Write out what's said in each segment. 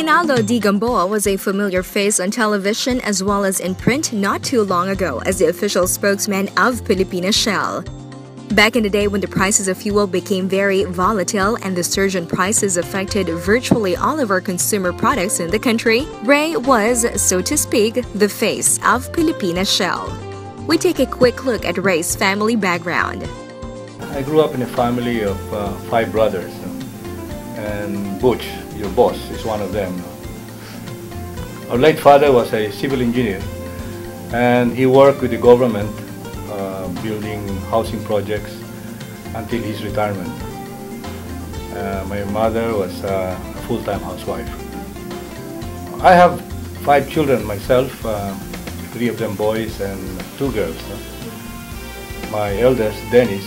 Reynaldo de Gamboa was a familiar face on television as well as in print not too long ago as the official spokesman of Pilipinas Shell. Back in the day when the prices of fuel became very volatile and the surge in prices affected virtually all of our consumer products in the country, Ray was, so to speak, the face of Pilipinas Shell. We take a quick look at Ray's family background. I grew up in a family of 5 brothers, and Butch, your boss, is one of them. Our late father was a civil engineer, and he worked with the government building housing projects until his retirement. My mother was a full-time housewife. I have 5 children myself, 3 of them boys and 2 girls. My eldest, Dennis,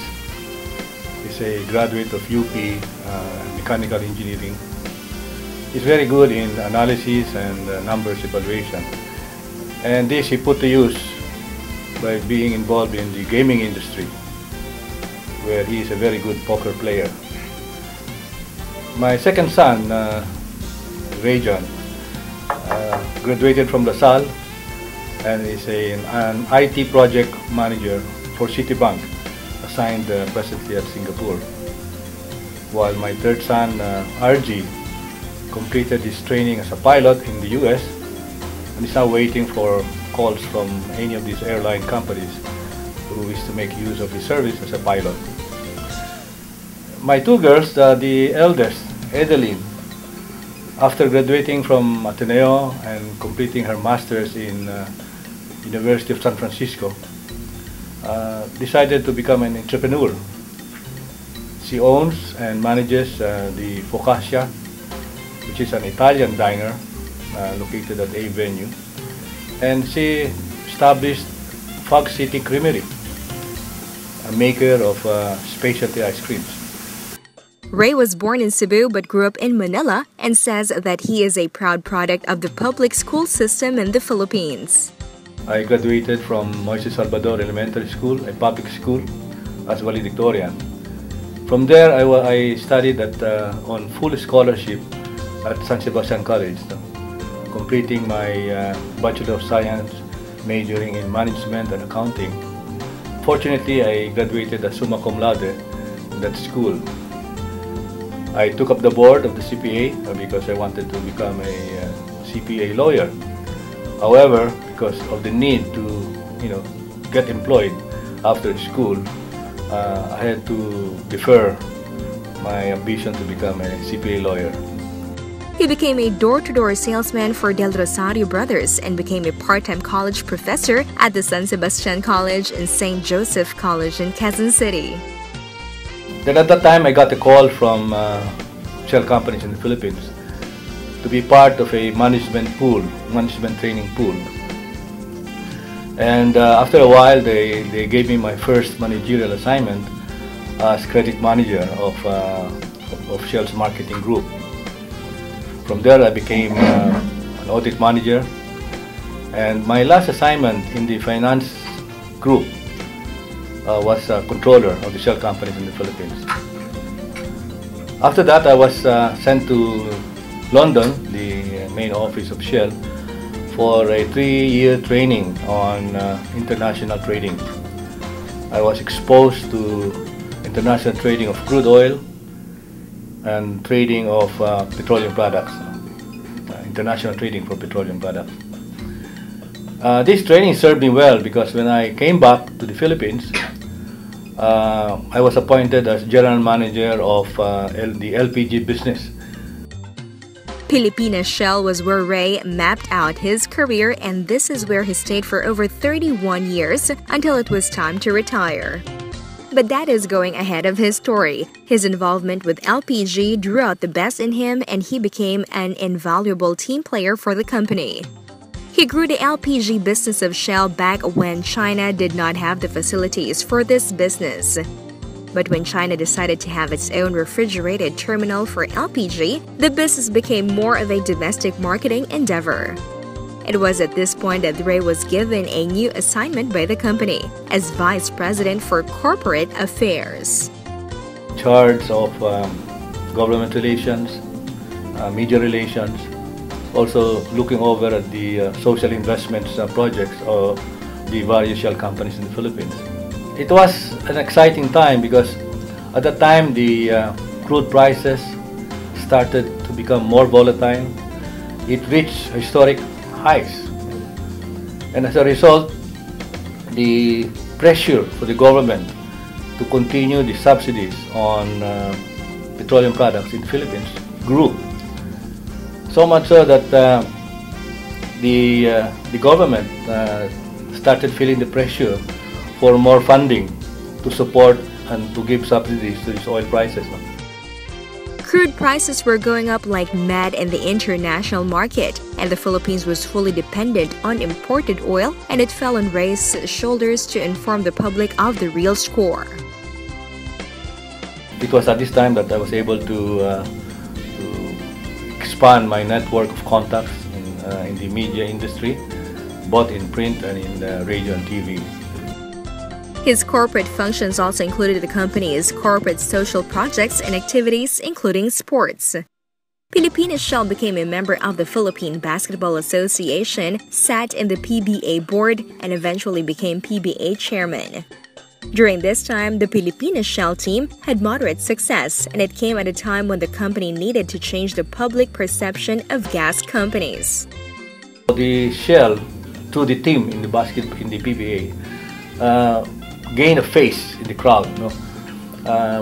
is a graduate of UP Mechanical Engineering. He's very good in analysis and numbers evaluation. And this he put to use by being involved in the gaming industry, where he is a very good poker player. My second son, Ray John, graduated from LaSalle and is an IT project manager for Citibank, assigned presently at Singapore. While my third son, RG, completed his training as a pilot in the US and is now waiting for calls from any of these airline companies who wish to make use of his service as a pilot. My 2 girls, the eldest, Edeline, after graduating from Ateneo and completing her master's in University of San Francisco, decided to become an entrepreneur. She owns and manages the Focaccia, which is an Italian diner located at A Venue, and she established Fog City Creamery, a maker of specialty ice creams. Ray was born in Cebu but grew up in Manila and says that he is a proud product of the public school system in the Philippines. I graduated from Moises Salvador Elementary School, a public school, as valedictorian. From there, I studied on full scholarship at San Sebastian College, completing my Bachelor of Science, majoring in Management and Accounting. Fortunately, I graduated as summa cum laude in that school. I took up the board of the CPA because I wanted to become a CPA lawyer. However, because of the need to, get employed after school, I had to defer my ambition to become a CPA lawyer. He became a door-to-door salesman for Del Rosario Brothers and became a part-time college professor at the San Sebastian College and St. Joseph College in Quezon City. Then at that time, I got a call from shell companies in the Philippines to be part of a management training pool. And after a while, they gave me my first managerial assignment as credit manager of Shell's marketing group. From there, I became an audit manager, and my last assignment in the finance group was controller of the shell companies in the Philippines. After that, I was sent to London, the main office of Shell, for a 3-year training on international trading. I was exposed to international trading of crude oil and trading of petroleum products, international trading for petroleum products. This training served me well because when I came back to the Philippines, I was appointed as general manager of the LPG business. Pilipinas Shell was where Ray mapped out his career, and this is where he stayed for over 31 years until it was time to retire. But that is going ahead of his story. His involvement with LPG drew out the best in him, and he became an invaluable team player for the company. He grew the LPG business of Shell back when China did not have the facilities for this business. But when China decided to have its own refrigerated terminal for LPG, the business became more of a domestic marketing endeavor. It was at this point that Ray was given a new assignment by the company as Vice President for Corporate Affairs. Charge of government relations, media relations, also looking over at the social investments projects of the various shell companies in the Philippines. It was an exciting time because at that time the crude prices started to become more volatile. It reached historic highs, and as a result, the pressure for the government to continue the subsidies on petroleum products in the Philippines grew. So much so that the government started feeling the pressure for more funding to support and to give subsidies to these oil prices. Crude prices were going up like mad in the international market, and the Philippines was fully dependent on imported oil, and it fell on Ray's shoulders to inform the public of the real score. It was at this time that I was able to expand my network of contacts in the media industry, both in print and in radio and TV. His corporate functions also included the company's corporate social projects and activities, including sports. Pilipinas Shell became a member of the Philippine Basketball Association, sat in the PBA board, and eventually became PBA chairman. During this time, the Pilipinas Shell team had moderate success, and it came at a time when the company needed to change the public perception of gas companies. The Shell, through the team in the PBA, gain a face in the crowd.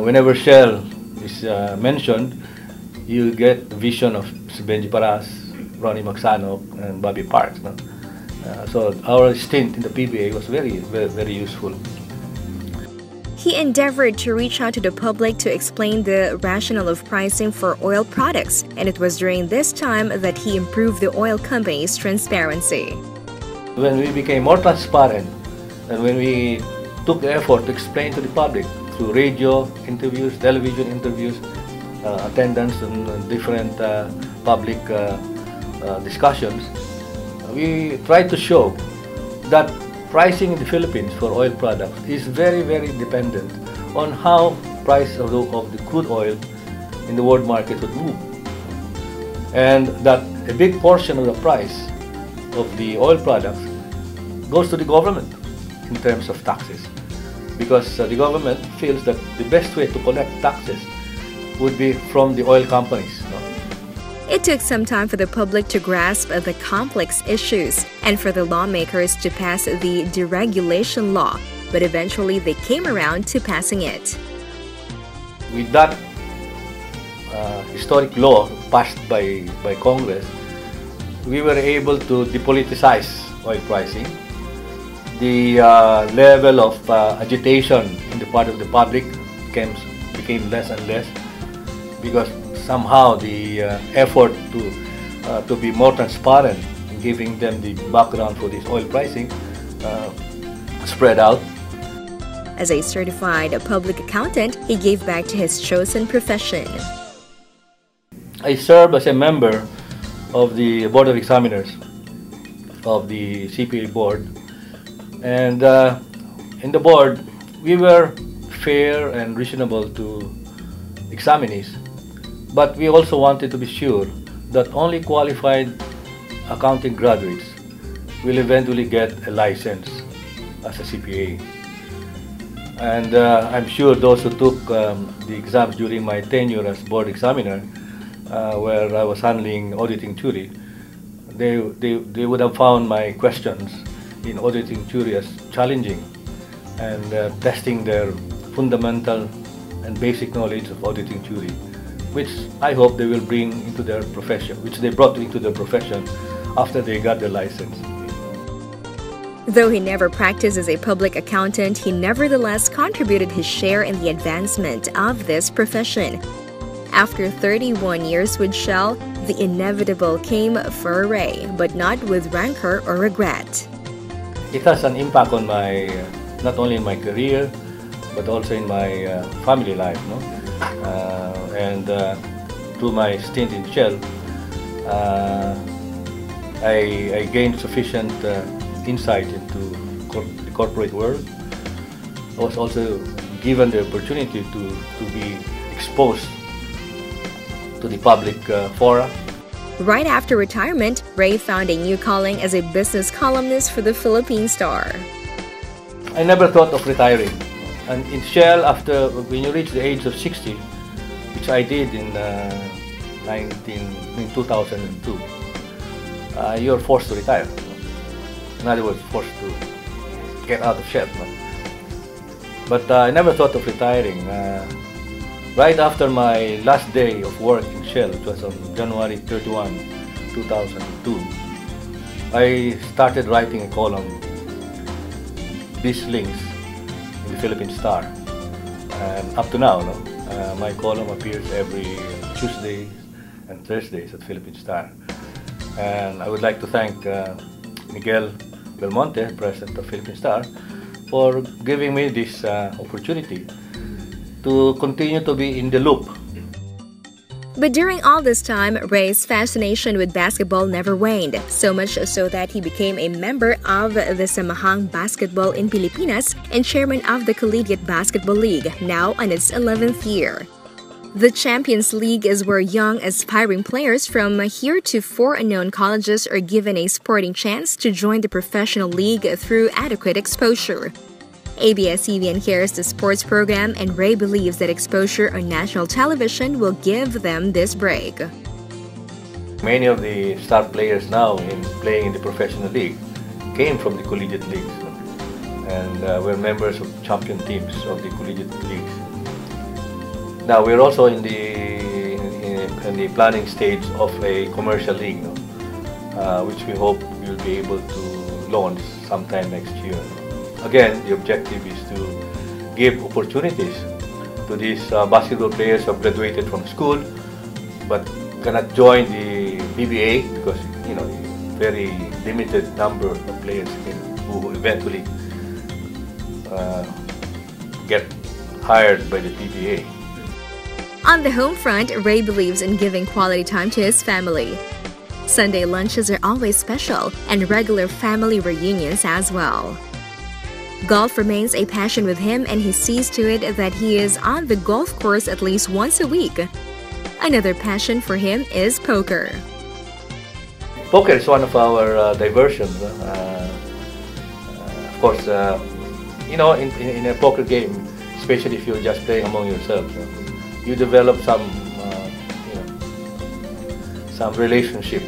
Whenever Shell is mentioned, you get the vision of Benji Paras, Ronnie Magsano, and Bobby Parks. So our stint in the PBA was very useful. He endeavored to reach out to the public to explain the rationale of pricing for oil products, and it was during this time that he improved the oil company's transparency. When we became more transparent, and when we took the effort to explain to the public through radio interviews, television interviews, attendance and different public discussions, we tried to show that pricing in the Philippines for oil products is very dependent on how price of the crude oil in the world market would move, and that a big portion of the price of the oil products goes to the government in terms of taxes, because the government feels that the best way to collect taxes would be from the oil companies. It took some time for the public to grasp the complex issues and for the lawmakers to pass the deregulation law, but eventually they came around to passing it. With that historic law passed by Congress, we were able to depoliticize oil pricing. The level of agitation in the part of the public became less and less, because somehow the effort to be more transparent in giving them the background for this oil pricing spread out. As a certified public accountant, he gave back to his chosen profession. I served as a member of the Board of Examiners of the CPA board, and in the board we were fair and reasonable to examinees, but we also wanted to be sure that only qualified accounting graduates will eventually get a license as a CPA. And I'm sure those who took the exams during my tenure as board examiner, where I was handling auditing theory, they would have found my questions in auditing theory as challenging and testing their fundamental and basic knowledge of auditing theory, which I hope they will bring into their profession, which they brought into their profession after they got their license. Though he never practiced as a public accountant, he nevertheless contributed his share in the advancement of this profession. After 31 years with Shell, the inevitable came for Ray, but not with rancor or regret. It has an impact on my, not only in my career, but also in my family life. And through my stint in Shell, I gained sufficient insight into the corporate world. I was also given the opportunity to be exposed to the public fora. Right after retirement, Ray found a new calling as a business columnist for the Philippine Star. I never thought of retiring. And in Shell, after when you reach the age of 60, which I did in 2002, you're forced to retire. In other words, forced to get out of Shell. No? But I never thought of retiring. Right after my last day of work in Shell, it was on January 31, 2002, I started writing a column, These Links, in the Philippine Star. And up to now, my column appears every Tuesdays and Thursdays at Philippine Star. And I would like to thank Miguel Belmonte, President of Philippine Star, for giving me this opportunity to continue to be in the loop. But during all this time, Ray's fascination with basketball never waned, so much so that he became a member of the Samahang Basketball in Pilipinas and chairman of the Collegiate Basketball League, now on its 11th year. The Champions League is where young, aspiring players from here to 4 unknown colleges are given a sporting chance to join the professional league through adequate exposure. ABS-CBN carries the sports program, and Ray believes that exposure on national television will give them this break. Many of the star players now playing in the professional league came from the collegiate leagues, and were members of champion teams of the collegiate leagues. Now we're also in the planning stage of a commercial league, which we hope we'll be able to launch sometime next year. Again, the objective is to give opportunities to these basketball players who have graduated from school but cannot join the PBA because very limited number of players who eventually get hired by the PBA. On the home front, Ray believes in giving quality time to his family. Sunday lunches are always special, and regular family reunions as well. Golf remains a passion with him, and he sees to it that he is on the golf course at least once a week. Another passion for him is poker. Poker is one of our diversions. Of course, in a poker game, especially if you're just playing among yourselves, you develop some relationship,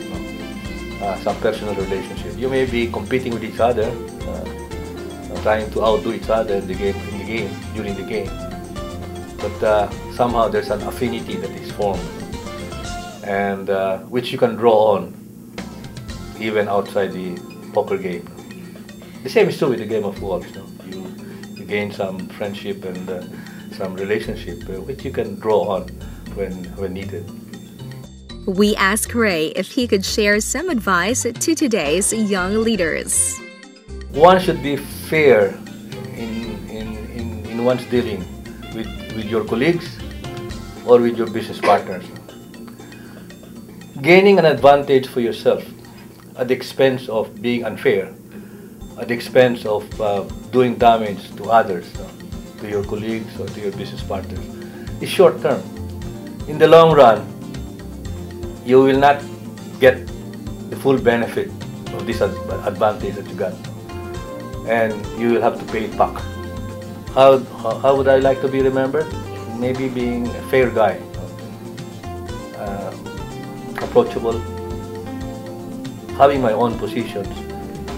some personal relationship. You may be competing with each other, trying to outdo each other during the game, but somehow there's an affinity that is formed, and which you can draw on even outside the poker game. The same is true with the game of golf. You gain some friendship and some relationship which you can draw on when needed. We asked Ray if he could share some advice to today's young leaders. One should be fair in one's dealing with your colleagues or with your business partners. Gaining an advantage for yourself at the expense of being unfair, at the expense of doing damage to others, to your colleagues or to your business partners, is short term. In the long run, you will not get the full benefit of this advantage that you got, and you will have to pay it back. How would I like to be remembered? Maybe being a fair guy, approachable, having my own positions,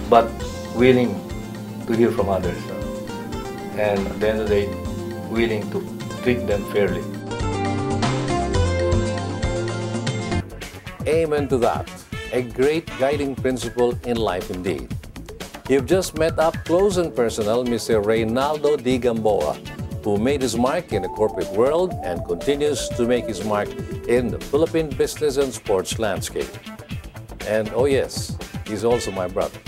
but willing to hear from others, and at the end of the day, willing to treat them fairly. Amen to that. A great guiding principle in life indeed. You've just met up close and personal Mr. Reynaldo D. Gamboa, who made his mark in the corporate world and continues to make his mark in the Philippine business and sports landscape. And oh yes, he's also my brother.